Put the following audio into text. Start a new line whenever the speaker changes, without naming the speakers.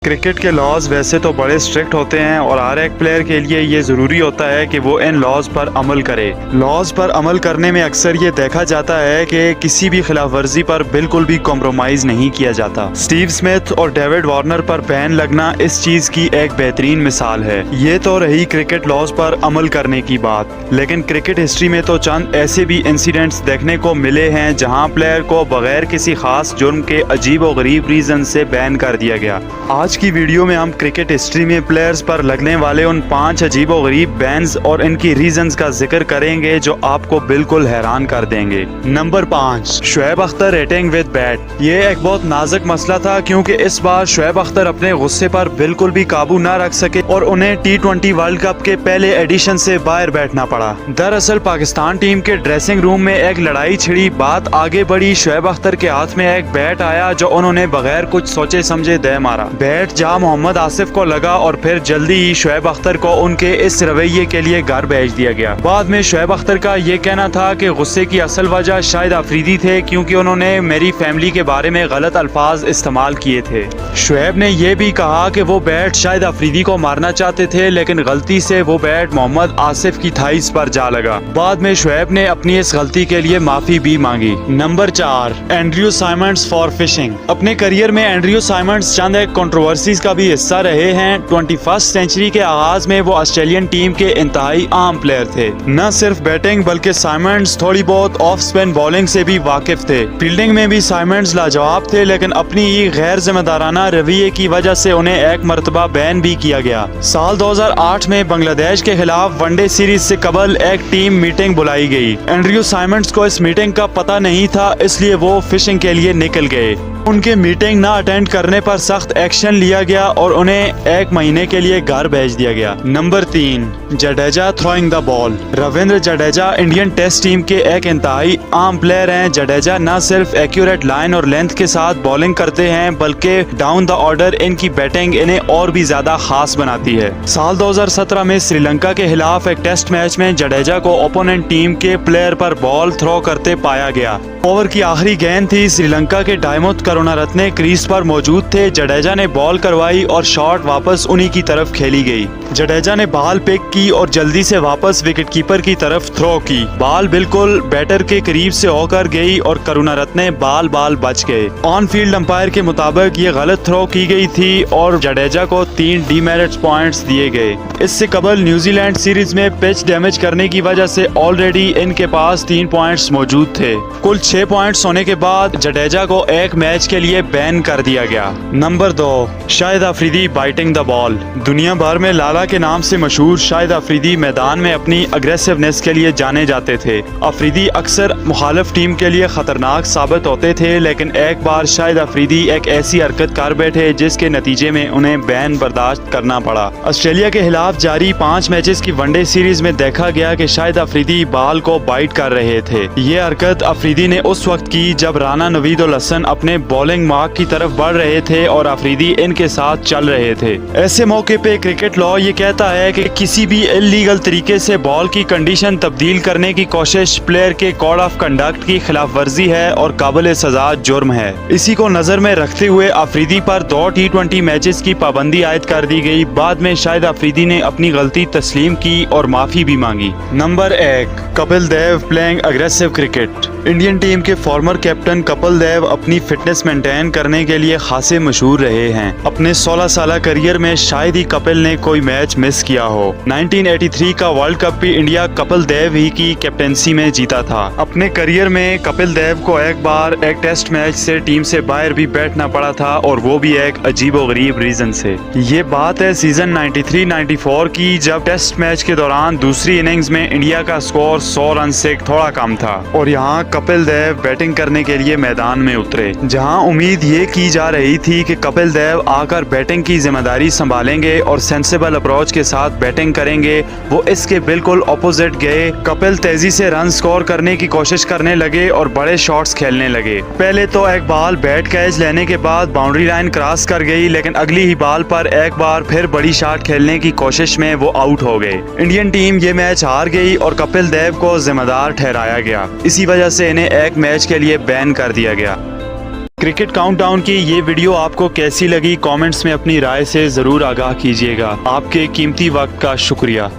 Cricket के laws वैसे तो बड़े स्ट्रिक्ट होते हैं और हर एक प्लेयर के लिए ये ज़रूरी होता है कि वो इन लॉज पर अमल करे। लॉज पर अमल करने में अक्सर ये देखा जाता है कि किसी भी खिलाफ वर्जी पर बिल्कुल भी कॉम्प्रोमाइज़ नहीं किया जाता। स्टीव स्मिथ और डेविड वार्नर पर बैन लगना इस चीज़ की एक बेहतरीन मिसाल है। ये तो रही क्रिकेट लॉज पर अमल करने की बात, लेकिन क्रिकेट हिस्ट्री में तो चंद ऐसे भी इंसिडेंट्स देखने को मिले हैं जहाँ प्लेयर को बगैर किसी खास जुर्म के अजीब और गरीब रीजन से बैन कर दिया गया। आज की वीडियो में हम क्रिकेट हिस्ट्री में प्लेयर्स पर लगने वाले उन 5 अजीब और गरीब बैन्स और इनकी रीजंस का जिक्र करेंगे जो आपको बिल्कुल हैरान कर देंगे। Number 5, Shoaib Akhtar rating with bat. ये एक बहुत नाजुक मसला था क्योंकि इस बार शुएब अख्तर अपने गुस्से पर बिल्कुल भी काबू न रख सके और उन्हें T20 वर्ल्ड कप के पहले एडिशन से बाहर बैठना पड़ा। दरअसल पाकिस्तान टीम के ड्रेसिंग रूम में एक लड़ाई छिड़ी, बात आगे बढ़ी। शुएब अख्तर के हाथ में एक बैट आया जो उन्होंने बगैर कुछ सोचे समझे दे मारा। बैट जहां मोहम्मद आसिफ को लगा और फिर जल्दी ही शुएब अख्तर को उनके इस रवैये के लिए घर भेज दिया गया। बाद में शुएब अख्तर का ये कहना था कि गुस्से की असल वजह शायद अफरीदी थे क्योंकि उन्होंने मेरी फैमिली के बारे में गलत अल्फाज इस्तेमाल किए थे। शुएब ने यह भी कहा कि वो बैट शायद अफरीदी को मारना चाहते थे, लेकिन गलती से वो बैट मोहम्मद आसिफ की थाइस पर जा लगा। बाद में शुएब ने अपनी इस गलती के लिए माफी भी मांगी। Number 4, Andrew Symonds for fishing. अपने करियर में एंड्रयू साइमंड्स चंद एक कंट्रोवर्सीज का भी हिस्सा रहे हैं। 21st सेंचुरी के आगाज में वो ऑस्ट्रेलियन टीम के इंतहाई आम प्लेयर थे। न सिर्फ बैटिंग बल्कि साइमंड्स थोड़ी बहुत ऑफ स्पिन बॉलिंग से भी वाकिफ थे। फील्डिंग में भी साइमंड्स लाजवाब थे, लेकिन अपनी ही गैर जिम्मेदाराना रवैये की वजह से उन्हें एक मरतबा बैन भी किया गया। साल 2008 में बांग्लादेश के खिलाफ वनडे सीरीज से कबल एक टीम मीटिंग बुलाई गई। एंड्रयू साइमंड्स को इस मीटिंग का पता नहीं था, इसलिए वो फिशिंग के लिए निकल गए। उनके मीटिंग ना अटेंड करने पर सख्त एक्शन लिया गया और उन्हें 1 महीने के लिए घर भेज दिया गया। Number 3, Jadeja throwing the ball. Ravindra Jadeja Indian test team के एक इंतहाई आम प्लेयर हैं। जडेजा न सिर्फ एक्यूरेट लाइन और लेंथ के साथ बॉलिंग करते हैं बल्कि डाउन द ऑर्डर इनकी बैटिंग इन्हें और भी ज्यादा खास बनाती है। साल 2017 में श्रीलंका के खिलाफ एक टेस्ट मैच में जडेजा को ओपोनेंट टीम के प्लेयर पर बॉल थ्रो करते पाया गया। ओवर की आखिरी गेंद थी। श्रीलंका के डायमोत करुणारत्ने क्रीज पर मौजूद थे। जडेजा ने बॉल करवाई और शॉट वापस उन्हीं की तरफ खेली गई। जडेजा ने बॉल पिक की और जल्दी से वापस विकेटकीपर की तरफ थ्रो की। बॉल बिल्कुल बैटर के करीब से होकर गई और करुणारत्ने बाल बच गए। ऑन फील्ड अंपायर के मुताबिक ये गलत थ्रो की गई थी और जडेजा को 3 डीमेरिट पॉइंट्स दिए गए। इससे कबल न्यूजीलैंड सीरीज में पिच डैमेज करने की वजह से ऑलरेडी इनके पास 3 पॉइंट्स मौजूद थे। कुल 6 पॉइंट्स होने के बाद जडेजा को एक मैच के लिए बैन कर दिया गया। Number 2, Shahid Afridi biting the ball. दुनिया भर में लाला के नाम से मशहूर शाहिद अफरीदी मैदान में अपनी अग्रेसिवनेस के लिए जाने जाते थे। अफरीदी अक्सर मुखालिफ टीम के लिए खतरनाक साबित होते थे, लेकिन एक बार शाहिद अफरीदी एक ऐसी हरकत कर बैठे जिसके नतीजे में उन्हें बैन बर्दाश्त करना पड़ा। ऑस्ट्रेलिया के खिलाफ जारी 5 मैचेस की वनडे सीरीज में देखा गया कि शाहिद अफरीदी बॉल को बाइट कर रहे थे। ये हरकत अफरीदी ने उस वक्त की जब राना नवीद उल हसन अपने बॉलिंग मार्क की तरफ बढ़ रहे थे और अफरीदी इनके साथ चल रहे थे। ऐसे मौके पे क्रिकेट लॉ ये कहता है कि किसी भी इल्लीगल तरीके से बॉल की कंडीशन तब्दील करने की कोशिश प्लेयर के कोड ऑफ कंडक्ट की खिलाफ वर्जी है और काबिल सजा जुर्म है। इसी को नजर में रखते हुए अफरीदी पर 2 T20 मैचेस की पाबंदी आयद कर दी गई। बाद में शाहिद अफरीदी ने अपनी गलती तस्लीम की और माफी भी मांगी। Number 1, Kapil Dev playing aggressive cricket. Indian team के फॉर्मर कैप्टन कपिल देव अपनी फिटनेस मेंटेन करने के लिए खासे मशहूर रहे हैं। अपने 16 साल करियर में शायद ही कपिल ने कोई मैच मिस किया हो। 1983 का वर्ल्ड कप भी इंडिया कपिल देव ही की कैप्टेंसी में जीता था। अपने करियर में कपिल देव को एक बार एक टेस्ट मैच से टीम से बाहर भी बैठना पड़ा था और वो भी एक अजीबोगरीब रीजन से। ये बात है सीजन 93-94 की, जब टेस्ट मैच के दौरान दूसरी इनिंग्स में इंडिया का स्कोर 100 रन से थोड़ा कम था और यहाँ कपिल देव बैटिंग करने के लिए मैदान में उतरे। जहां उम्मीद ये की जा रही थी कि कपिल देव आकर बैटिंग की जिम्मेदारी संभालेंगे और सेंसिबल अप्रोच के साथ बैटिंग करेंगे, वो इसके बिल्कुल ऑपोजिट गए। कपिल तेजी से रन स्कोर करने की कोशिश करने लगे और बड़े शॉट्स खेलने लगे। पहले तो एक बॉल बैट कैच लेने के बाद बाउंड्री लाइन क्रॉस कर गई, लेकिन अगली ही बॉल पर एक बार फिर बड़ी शॉट खेलने की कोशिश में वो आउट हो गए। इंडियन टीम ये मैच हार गई और कपिल देव को जिम्मेदार ठहराया गया। इसी वजह से इन्हें एक मैच के लिए बैन कर दिया गया। क्रिकेट काउंटडाउन की ये वीडियो आपको कैसी लगी, कमेंट्स में अपनी राय से ज़रूर आगाह कीजिएगा। आपके कीमती वक्त का शुक्रिया।